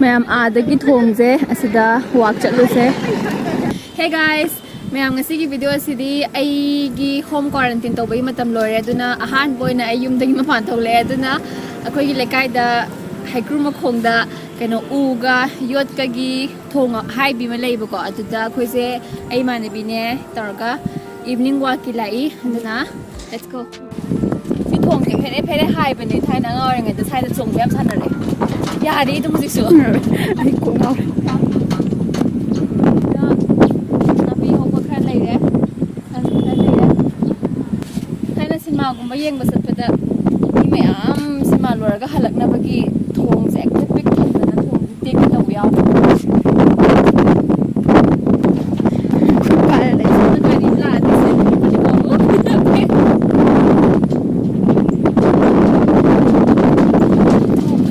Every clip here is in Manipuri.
मैम आदगी थोंगजे असिदा वाक चलुसे hey guys ma'am ngasi gi video asidi ai gi home quarantine tawbai matam loire aduna ahan boina ay yumdagi mapan thole aduna akoi gi lekai da haikru makhongda keno uga yot ka gi thong haibi ma leiba ko aduda khoi se ai manabi ne targa evening walk ki lai aduna let's go si thong ke phere phere hai bane thai na ngawre ngai da thai da chong yam sanare yari itu musik su ai ko ngawre Gumba yeng basat pada ini am sima luar ga halak na bagi thong zek te pik thong na thong te ka taw yaw para dai sa ka ni la de se ko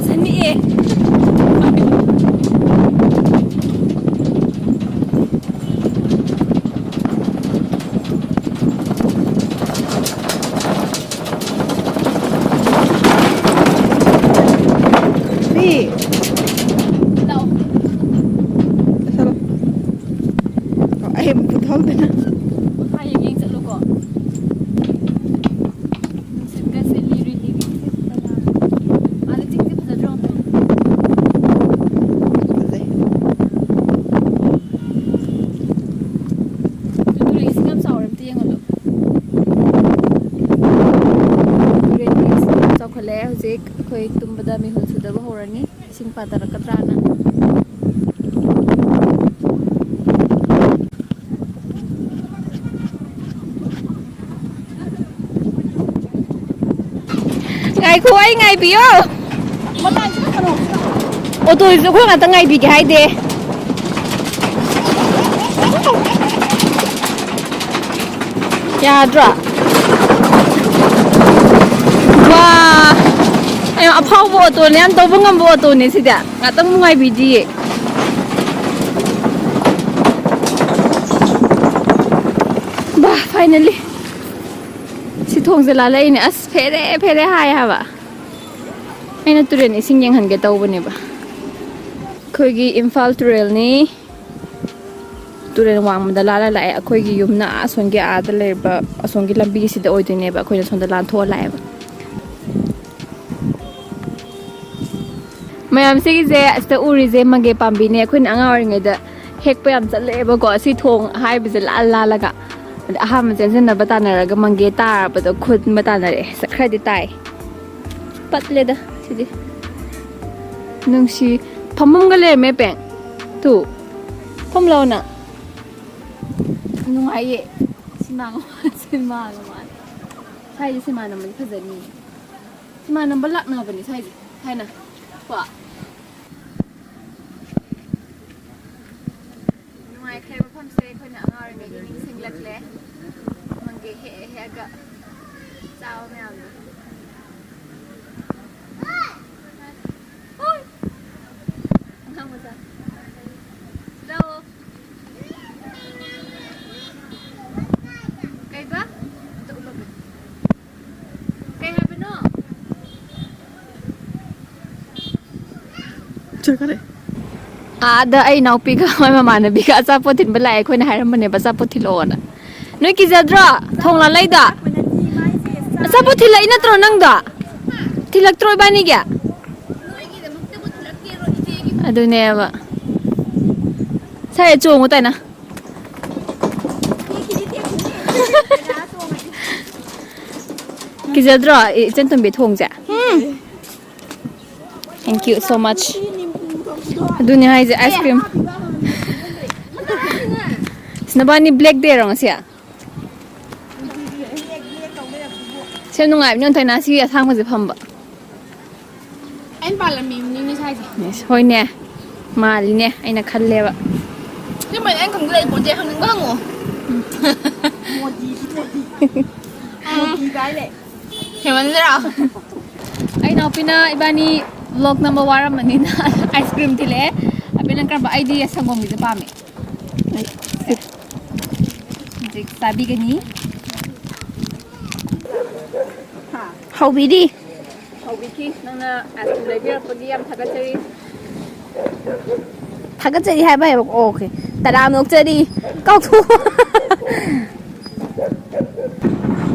sani e khoi tumbada mi hul suda ba horani sing patara katrana ngai khoi ngai biyo malai chu kano o to isu khoi ngata ngai bi ga hai de ya dra wa ayo apau bo to ne an to bungam bo to ne sida ngatang mungai bidi ba finally si thong se la lai ne as fere fere hai ha ba aina turen ising yang han ge taw bane ba khoi gi Imphal turel ni turen wang da la la lai akhoi gi yumna ason ge a da le ba ason gi lambi sida oi de ne ba khoi na son da lan tho lai ba ma'am से जे अस्त उरी जे मगे पाम्बी ने खुन अंगावर ngai da hek pa yam chatle ba ko si thong hai bi je la la laga aha ma jen na bata na raga mangge tar ba do khud mata na re sakhra di tai patle da sidi nung si phamum ga le me peng tu phom lo na nung ai ye sima sima ga ma sai sima na man phajani sima na balak na ba ni sai na wa mai khe ba phom se khoi na ngar ngai ni sing lak le mangge he he ga chao me am oi ngam ma sa lo kai ba to lo kai ha ba no ada ai nau pi ga mai mama na bi ga cha potin ba lai khoi na hairam ne ba cha pothilo na noi ki jadra thong la lai da cha pothilai na tro nang da thilak troi ba ni ga adu ne ba sai chong utai na ki jadra chen tum bi thong ja thank you so much dunia hai ice cream snabani black day rong sia sem nungai nyon thai na si athang ma je pham ba ain ba la mi ni sai ji hoi ne ma li ne aina khalle ba ni mai an khang le bo je hang ngang ngo modi dai le he man ra ai na pina ibani vlog number 1 mani na ice cream thile apena kra ba idea sangom gi pa me dik sabi gani ha how bidi nang na as level pagi am thaka chari ꯊꯥꯒꯠꯆꯔꯤ ꯍꯥꯏꯕ ꯍꯥꯏꯕ ꯑꯣꯀꯦ ꯇꯔꯥꯝ ꯅꯣꯛꯆꯔꯤ ꯀꯥꯎꯊꯣꯛ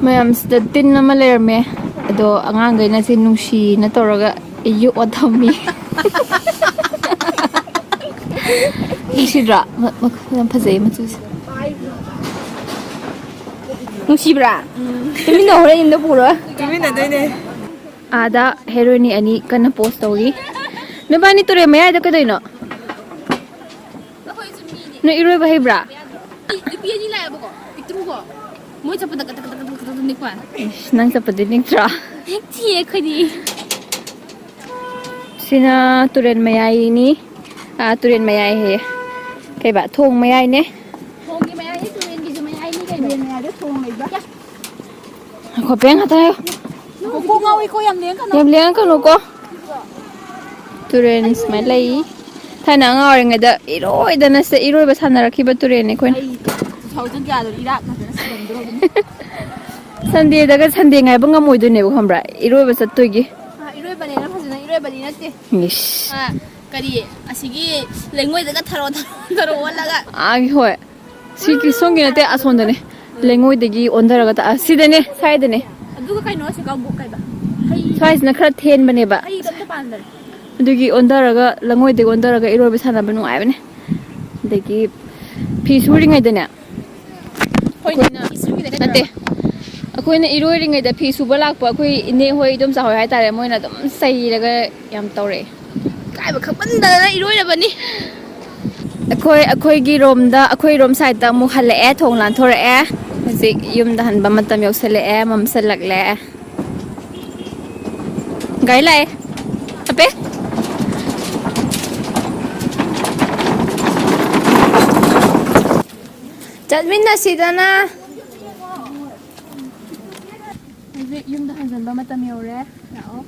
ꯃꯌꯥꯝꯁꯤꯗ ꯇꯤꯟ ꯑꯃ ꯂꯩꯔꯝꯃꯦ ꯑꯗꯣ ꯑꯉꯥꯡꯈꯩꯅ ꯁꯤ ꯅꯨꯡꯁꯤꯅ ꯇꯧꯔꯒ ꯌꯣꯛꯑ ꯊꯝꯃꯤ ꯅꯨꯡꯁꯤꯗ꯭ꯔꯥ ꯌꯥꯝ ꯐꯖꯩ ꯃꯆꯨꯁꯦ ꯅꯨꯡꯁꯤꯕ꯭ꯔꯥ ꯇꯨꯃꯤꯟꯅ ꯍꯣꯔꯦꯟ ꯌꯨꯝꯗ ꯄꯨꯔꯣ ꯇꯨꯃꯤꯟꯅꯗꯣꯏꯅꯦ ꯑꯥꯗ ꯍꯦꯔꯣꯏꯅꯤ ꯑꯅꯤ ꯀꯟꯅ ꯄꯣꯁ ꯇꯧꯔꯤ ꯅꯕꯥꯅꯤ ꯇꯨꯔꯦꯟ ꯃꯌꯥꯏꯗ ꯀꯩꯗꯧꯅꯣ ꯅꯣꯏ ꯏꯔꯣꯏꯕ ꯍꯩꯕ꯭ꯔꯥ ꯅꯨꯄꯤ ꯑꯅꯤ ꯂꯥꯛꯑꯦꯕꯀꯣ ꯄꯤꯛꯇ꯭ꯔꯨꯀꯣ ꯃꯣꯏ ꯆꯠꯄꯗ ꯅꯤꯛꯄ ꯅꯪ ꯆꯠꯄꯗꯤ ꯅꯤꯛꯇ꯭ꯔꯥ ꯅꯤꯛꯇꯤꯌꯦ ꯑꯩꯈꯣꯏꯗꯤ ꯁꯤꯅ ꯇꯨꯔꯦꯟ ꯃꯌꯥꯏꯅꯤ ꯇꯨꯔꯦꯟ ꯃꯌꯥꯏ ꯍꯦ ꯀꯩꯕ ꯊꯣꯡ ꯃꯌꯥꯏꯅꯦ ꯊꯣꯡꯒꯤ ꯃꯌꯥꯏ ꯇꯨꯔꯦꯟꯒꯤꯁꯨ ꯃꯌꯥꯏꯅꯤ ꯀꯩꯅꯣ ꯇꯨꯔꯦꯟ ꯃꯌꯥꯏꯗ ꯊꯣꯡ ꯂꯩꯕ꯭ꯔꯥ ꯈꯣꯄꯦꯟ ꯉꯥꯛꯇ ꯍꯥꯏꯌꯣ ꯀꯣꯛ ꯉꯥꯎꯏꯀꯣ ꯌꯥꯝ ꯂꯦꯡꯉꯛꯀꯅꯨꯀꯣ ꯇꯨꯔꯦꯟ ꯁꯨꯃꯥꯏꯅ ꯂꯩ ꯊꯥꯏꯅ ꯑꯉꯥꯡ ꯑꯣꯏꯔꯤꯉꯩꯗ ꯏꯔꯣꯏꯗꯅ ꯏꯔꯣꯏꯕ ꯁꯥꯟꯅꯔꯛꯈꯤꯕ ꯇꯨꯔꯦꯟꯅꯦ ꯑꯩꯈꯣꯏꯅ 2000 ꯀꯌꯥꯗꯣ ꯏꯔꯥꯛ ꯅꯠꯇꯅ ꯁꯤꯔꯝꯗ꯭ꯔꯣꯕꯅꯤ ꯁꯟꯗꯦꯗꯒ ꯁꯟꯗꯦ ꯉꯥꯏꯕ ꯉꯝꯃꯣꯏꯗꯣꯏꯅꯦꯕ ꯈꯪꯕ꯭ꯔꯥ ꯏꯔꯣꯏꯕ ꯆꯠꯇꯣꯏꯒꯤ ꯏꯔꯣꯏꯕꯅꯦꯅ ꯐꯖꯅ ꯏꯔꯣꯏꯕꯗꯤ ꯅꯠꯇꯦ ꯀꯔꯤ ꯑꯁꯤꯒꯤ ꯂꯩꯉꯣꯏꯗꯒ ꯊꯔꯣ ꯑꯣꯜꯂꯒ ꯍꯣꯏ ꯁꯤꯒꯤ ꯁꯣꯝꯒꯤ ꯅꯠꯇꯦ ꯑꯁꯣꯝꯗꯅꯦ ꯂꯩꯉꯣꯏꯗꯒꯤ ꯑꯣꯟꯊꯔꯒ ꯁꯤꯗꯅꯦ ꯁ꯭ꯋꯥꯏꯗꯅꯦ ꯑꯗꯨꯒ ꯀꯩꯅꯣ ꯁꯤ ꯀꯥꯡꯕꯨ ꯀꯩꯕ ꯁ꯭ꯋꯥꯏꯁꯤꯅ ꯈꯔ ꯊꯦꯟꯕꯅꯦꯕ ꯑꯗꯨꯒꯤ ꯑꯣꯟꯊꯔꯒ ꯂꯩꯉꯣꯏꯗꯒꯤ ꯑꯣꯟꯊꯔꯒ ꯏꯔꯣꯏꯕ ꯁꯥꯟꯅꯕ ꯅꯨꯡꯉꯥꯏꯕꯅꯦ ꯑꯗꯒꯤ ꯐꯤ ꯁꯨꯔꯤꯉꯩꯗꯅꯦ ꯅꯠꯇꯦ ꯑꯩꯈꯣꯏꯅ ꯏꯔꯣꯏꯔꯤꯉꯩꯗ ꯐꯤ ꯁꯨꯕ ꯂꯥꯛꯄ ꯑꯩꯈꯣꯏ ꯏꯅꯦ ꯍꯣꯏ ꯑꯗꯨꯝ ꯆꯥꯍꯣꯏ ꯍꯥꯏꯇꯥꯔꯦ ꯃꯣꯏꯅ ꯑꯗꯨꯝ ꯆꯩꯔꯒ ꯌꯥꯝ ꯇꯧꯔꯛꯑꯦ ꯏꯀꯥꯏꯕ ꯈꯪꯃꯟꯗꯗꯅ ꯏꯔꯣꯏꯔꯕꯅꯤ ꯑꯩꯈꯣꯏꯒꯤ ꯔꯣꯝꯗ ꯑꯩꯈꯣꯏ ꯁꯥꯏꯗꯇ ꯑꯃꯨꯛ ꯍꯜꯂꯛꯑꯦ ꯊꯣꯡ ꯂꯥꯟꯊꯣꯔꯛꯑꯦ ꯍꯧꯖꯤꯛ ꯌꯨꯝꯗ ꯍꯟꯕ ꯃꯇꯝ ꯌꯧꯁꯜꯂꯛꯑꯦ ꯃꯝꯁꯜꯂꯛꯂꯦ ꯒꯥꯔꯤ ꯂꯥꯛꯑꯦ ꯑꯄꯦ ꯆꯠꯃꯤꯟꯅꯁꯤꯗꯅ ꯍꯧꯖꯤꯛ ꯌꯨꯝꯗ ꯍꯟꯖꯤꯟꯕ ꯃꯇꯝ ꯌꯧꯔꯦ ꯂꯥꯛꯑꯣ